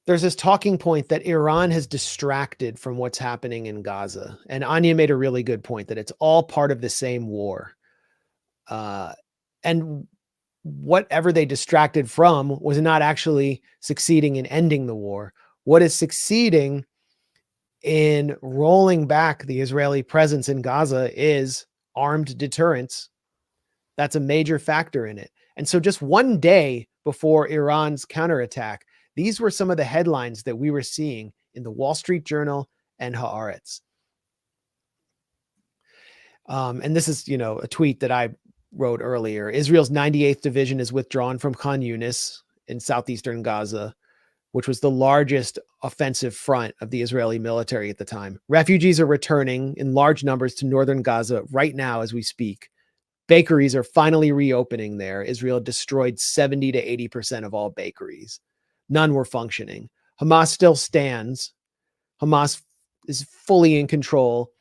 there's this talking point that Iran has distracted from what's happening in Gaza. And Anya made a really good point that it's all part of the same war. And whatever they distracted from was not actually succeeding in ending the war. What is succeeding in rolling back the Israeli presence in Gaza is armed deterrence. That's a major factor in it. And so just one day before Iran's counterattack, these were some of the headlines that we were seeing in the Wall Street Journal and Haaretz. And this is, a tweet that I wrote earlier. Israel's 98th Division is withdrawn from Khan Yunis in southeastern Gaza, which was the largest offensive front of the Israeli military at the time. Refugees are returning in large numbers to northern Gaza right now as we speak. Bakeries are finally reopening there. Israel destroyed 70 to 80% of all bakeries. None were functioning. Hamas still stands. Hamas is fully in control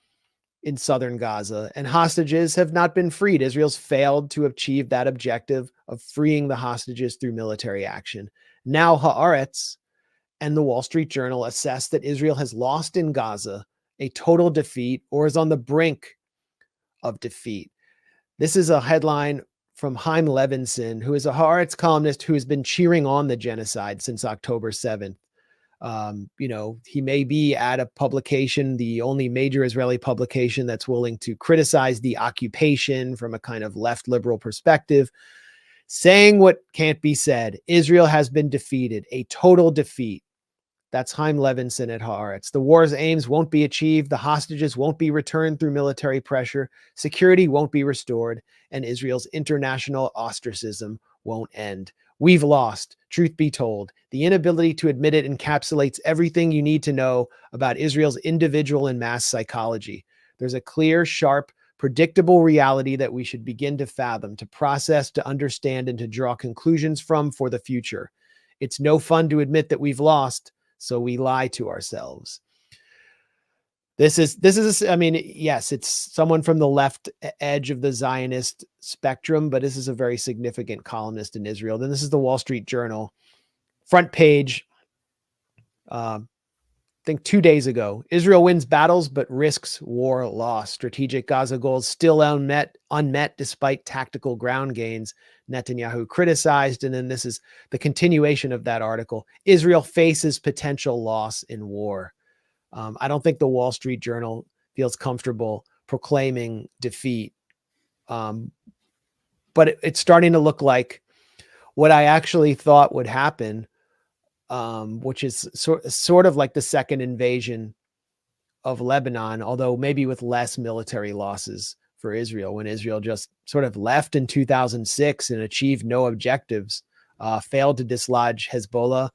in southern Gaza, and hostages have not been freed. Israel's failed to achieve that objective of freeing the hostages through military action. Now Haaretz and the Wall Street Journal assess that Israel has lost in Gaza, a total defeat, or is on the brink of defeat. This is a headline from Chaim Levinson, who is a Haaretz columnist who has been cheering on the genocide since October 7th. He may be at a publication, the only major Israeli publication that's willing to criticize the occupation from a kind of left liberal perspective, saying what can't be said. Israel has been defeated, a total defeat. That's Chaim Levinson at Haaretz. The war's aims won't be achieved. The hostages won't be returned through military pressure. Security won't be restored. And Israel's international ostracism won't end. We've lost. Truth be told, the inability to admit it encapsulates everything you need to know about Israel's individual and mass psychology. There's a clear, sharp, predictable reality that we should begin to fathom, to process, to understand, and to draw conclusions from for the future. It's no fun to admit that we've lost, so we lie to ourselves. This is, yes, it's someone from the left edge of the Zionist spectrum, but this is a very significant columnist in Israel. Then this is the Wall Street Journal. Front page, I think 2 days ago. Israel wins battles, but risks war loss. Strategic Gaza goals still unmet despite tactical ground gains. Netanyahu criticized. And then this is the continuation of that article. Israel faces potential loss in war. I don't think the Wall Street Journal feels comfortable proclaiming defeat. But it's starting to look like what I actually thought would happen, which is sort of like the second invasion of Lebanon, although maybe with less military losses for Israel, when Israel just sort of left in 2006 and achieved no objectives, failed to dislodge Hezbollah.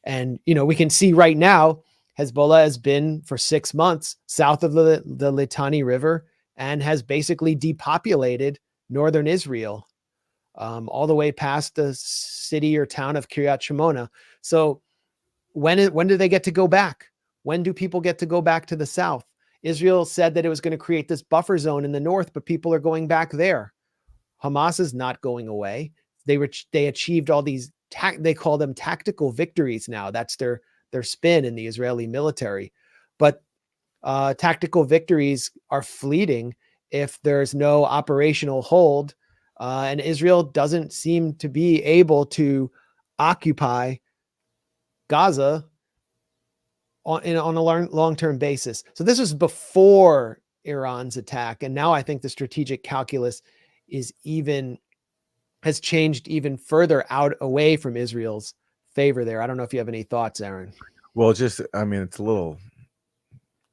And, we can see right now, Hezbollah has been for 6 months south of the Litani River and has basically depopulated northern Israel, all the way past the city or town of Kiryat Shimona. So when do they get to go back? When do people get to go back to the south? Israel said that it was going to create this buffer zone in the north, but people are going back there. Hamas is not going away. They achieved all these, they call them tactical victories now. That's their spin in the Israeli military. But tactical victories are fleeting if there's no operational hold. And Israel doesn't seem to be able to occupy Gaza on a long-term basis. So this was before Iran's attack. And now I think the strategic calculus has changed even further out away from Israel's favor there. I don't know if you have any thoughts, Aaron. Well, it's a little,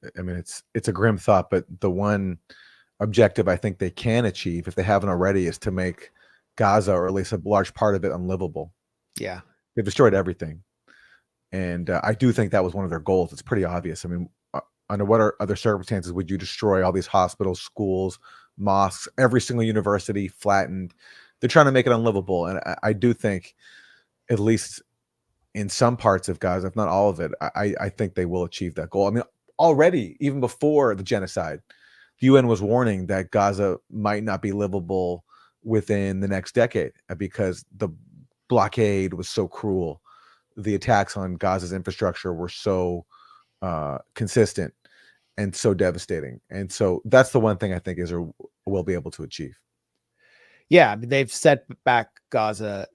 it's a grim thought, but the one objective I think they can achieve, if they haven't already, is to make Gaza, or at least a large part of it, unlivable. Yeah. They've destroyed everything. And I do think that was one of their goals. It's pretty obvious. Under what other circumstances would you destroy all these hospitals, schools, mosques, every single university flattened? They're trying to make it unlivable. And I do think, at least in some parts of Gaza, if not all of it, I think they will achieve that goal. Already, even before the genocide, the UN was warning that Gaza might not be livable within the next decade because the blockade was so cruel. the attacks on Gaza's infrastructure were so consistent and so devastating. And so that's the one thing I think Israel will be able to achieve. Yeah, they've set back Gaza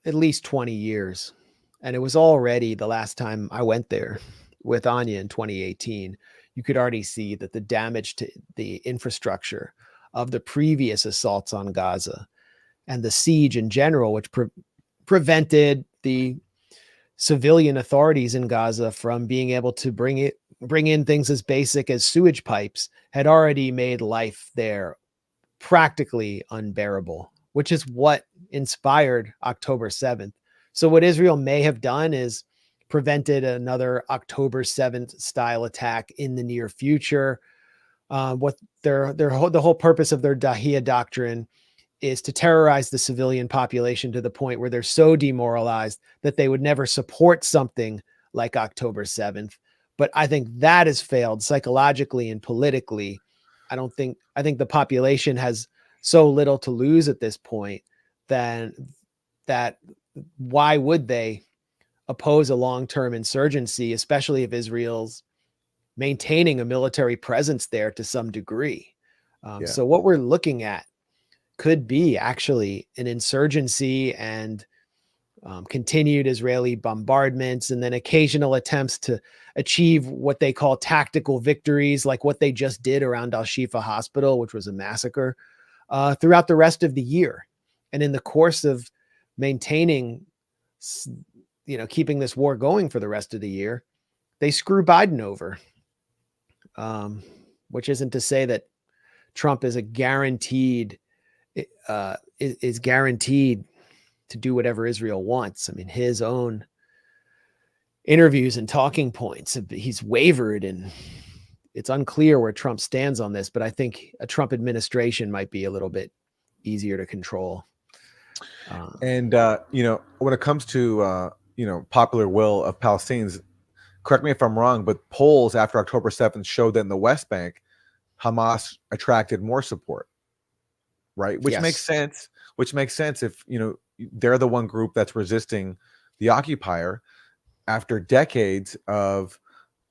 at least 20 years. And it was already the last time I went there with Anya in 2018. You could already see that the damage to the infrastructure of the previous assaults on Gaza and the siege in general, which prevented the civilian authorities in Gaza from being able to bring in things as basic as sewage pipes, had already made life there practically unbearable, which is what inspired October 7th. So what Israel may have done is prevented another October 7th style attack in the near future. What the whole purpose of their Dahia doctrine is to terrorize the civilian population to the point where they're so demoralized that they would never support something like October 7th. But I think that has failed psychologically and politically. I think the population has so little to lose at this point that why would they oppose a long-term insurgency, especially if Israel's maintaining a military presence there to some degree. So what we're looking at could be actually an insurgency and continued Israeli bombardments, and then occasional attempts to achieve what they call tactical victories, like what they just did around Al-Shifa Hospital, which was a massacre, throughout the rest of the year. And in the course of maintaining, keeping this war going for the rest of the year, they screw Biden over, which isn't to say that Trump is guaranteed to do whatever Israel wants. I mean, his own interviews and talking points, he's wavered, and it's unclear where Trump stands on this, but I think a Trump administration might be a little bit easier to control. And when it comes to popular will of Palestinians, correct me if I'm wrong, but polls after October 7th showed that in the West Bank, Hamas attracted more support, right? Which makes sense. Which makes sense if they're the one group that's resisting the occupier after decades of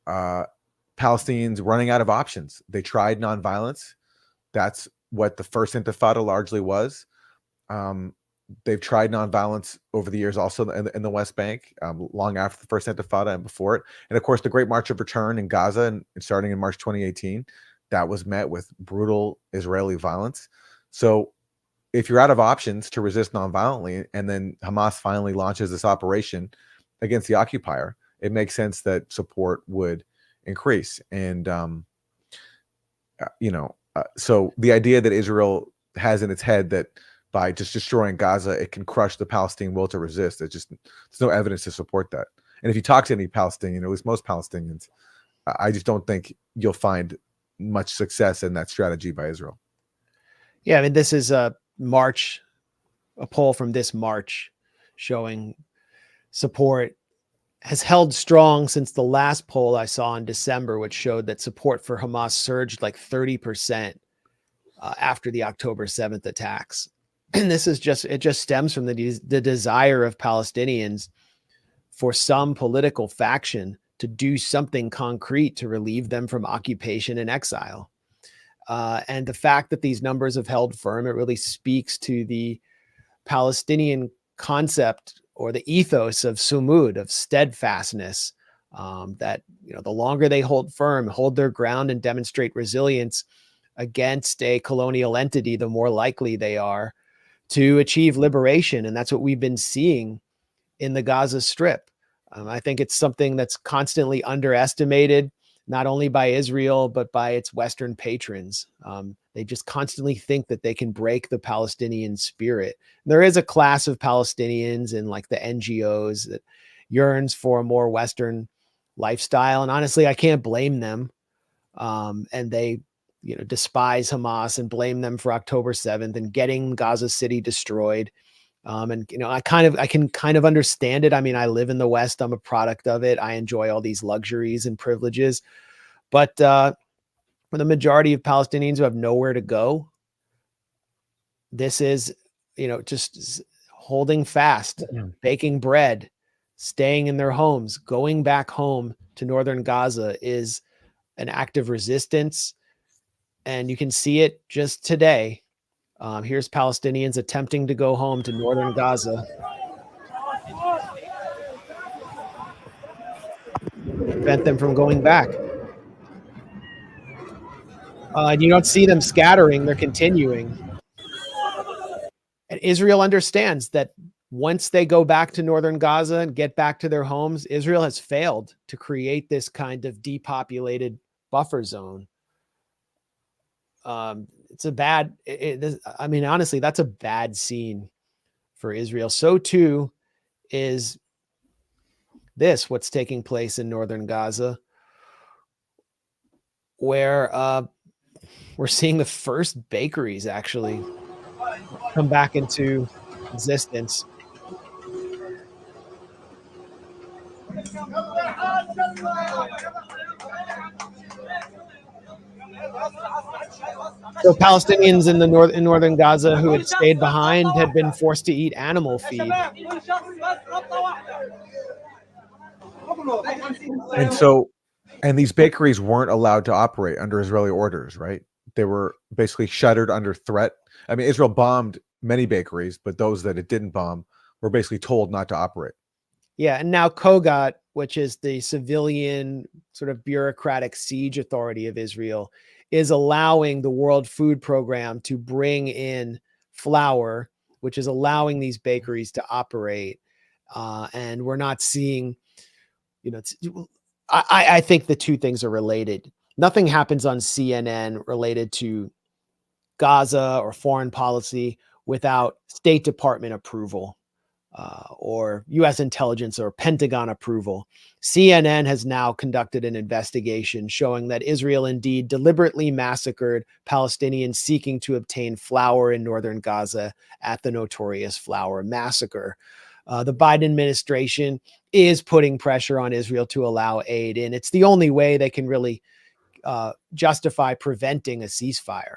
Palestinians running out of options. They tried nonviolence. That's what the first Intifada largely was. They've tried nonviolence over the years also in the West Bank, long after the first Intifada and before it. And of course, the Great March of Return in Gaza, and starting in March 2018, that was met with brutal Israeli violence. So if you're out of options to resist nonviolently, and then Hamas finally launches this operation against the occupier, it makes sense that support would increase. And, so the idea that Israel has in its head that by just destroying Gaza, it can crush the Palestinian will to resist, there's no evidence to support that. And if you talk to any Palestinian, at least most Palestinians, I just don't think you'll find much success in that strategy by Israel. Yeah, I mean, this is a poll from this March showing support has held strong since the last poll I saw in December, which showed that support for Hamas surged like 30% after the October 7th attacks. And this is it just stems from the desire of Palestinians for some political faction to do something concrete to relieve them from occupation and exile. And the fact that these numbers have held firm, it really speaks to the Palestinian concept or the ethos of sumud, of steadfastness, that the longer they hold firm, hold their ground, and demonstrate resilience against a colonial entity, the more likely they are to achieve liberation. And that's what we've been seeing in the Gaza Strip. I think it's something that's constantly underestimated, not only by Israel, but by its Western patrons. They just constantly think that they can break the Palestinian spirit. There is a class of Palestinians in like the NGOs that yearns for a more Western lifestyle. And honestly, I can't blame them. And they, despise Hamas and blame them for October 7th and getting Gaza City destroyed. And I can kind of understand it. I mean, I live in the West. I'm a product of it. I enjoy all these luxuries and privileges. But for the majority of Palestinians who have nowhere to go, this is, just holding fast, baking bread, staying in their homes, going back home to northern Gaza is an act of resistance. And you can see it just today. Here's Palestinians attempting to go home to northern Gaza. Prevent them from going back. And you don't see them scattering, they're continuing. And Israel understands that once they go back to northern Gaza and get back to their homes, Israel has failed to create this kind of depopulated buffer zone. It's a bad, I mean, honestly, that's a bad scene for Israel. So too is this, what's taking place in northern Gaza, where we're seeing the first bakeries actually come back into existence. So Palestinians in northern Gaza who had stayed behind had been forced to eat animal feed. And these bakeries weren't allowed to operate under Israeli orders, right? They were basically shuttered under threat. I mean, Israel bombed many bakeries, but those that it didn't bomb were basically told not to operate. Yeah, and now Kogat, which is the civilian sort of bureaucratic siege authority of Israel, is allowing the World Food Program to bring in flour, which is allowing these bakeries to operate. And we're not seeing, I think the two things are related. Nothing happens on CNN related to Gaza or foreign policy without State Department approval. Or U.S. intelligence or Pentagon approval. CNN has now conducted an investigation showing that Israel indeed deliberately massacred Palestinians seeking to obtain flour in northern Gaza at the notorious Flour Massacre. The Biden administration is putting pressure on Israel to allow aid in. It's the only way they can really justify preventing a ceasefire.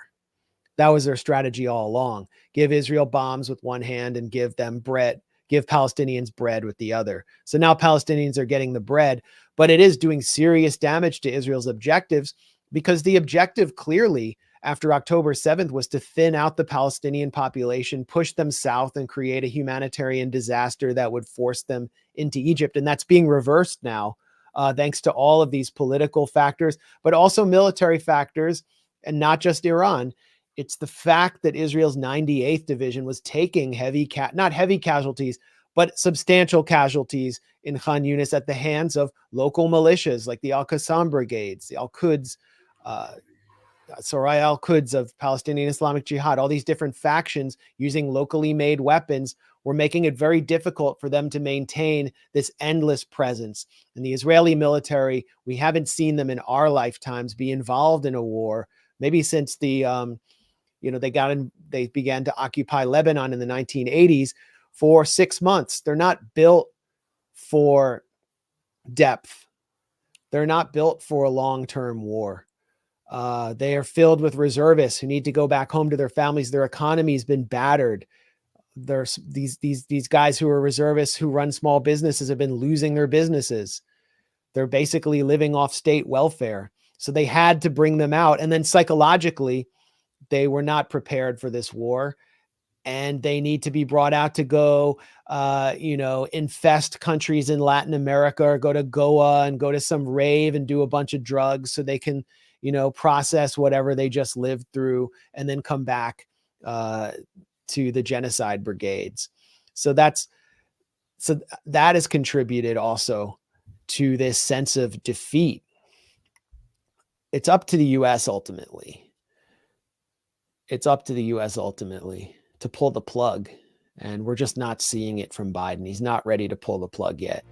That was their strategy all along. Give Israel bombs with one hand and give them bread. Give Palestinians bread with the other. So now Palestinians are getting the bread, but it is doing serious damage to Israel's objectives, because the objective clearly after October 7th was to thin out the Palestinian population, push them south, and create a humanitarian disaster that would force them into Egypt. And that's being reversed now, thanks to all of these political factors, but also military factors, and not just Iran. It's the fact that Israel's 98th Division was taking not heavy casualties, but substantial casualties in Khan Yunis at the hands of local militias like the Al-Qassam brigades, the Al-Quds, Soraya Al-Quds of Palestinian Islamic Jihad. All these different factions using locally made weapons were making it very difficult for them to maintain this endless presence. And the Israeli military, we haven't seen them in our lifetimes be involved in a war, maybe since the they began to occupy Lebanon in the 1980s for 6 months. They're not built for depth. They're not built for a long-term war. They are filled with reservists who need to go back home to their families. Their economy's been battered. There's these guys who are reservists who run small businesses have been losing their businesses. They're basically living off state welfare. So they had to bring them out. And then psychologically, they were not prepared for this war, and they need to be brought out to go, infest countries in Latin America, or go to Goa and go to some rave and do a bunch of drugs so they can, process whatever they just lived through and then come back to the genocide brigades. So that has contributed also to this sense of defeat. It's up to the U.S. ultimately. It's up to the U.S. ultimately to pull the plug, and we're just not seeing it from Biden. He's not ready to pull the plug yet.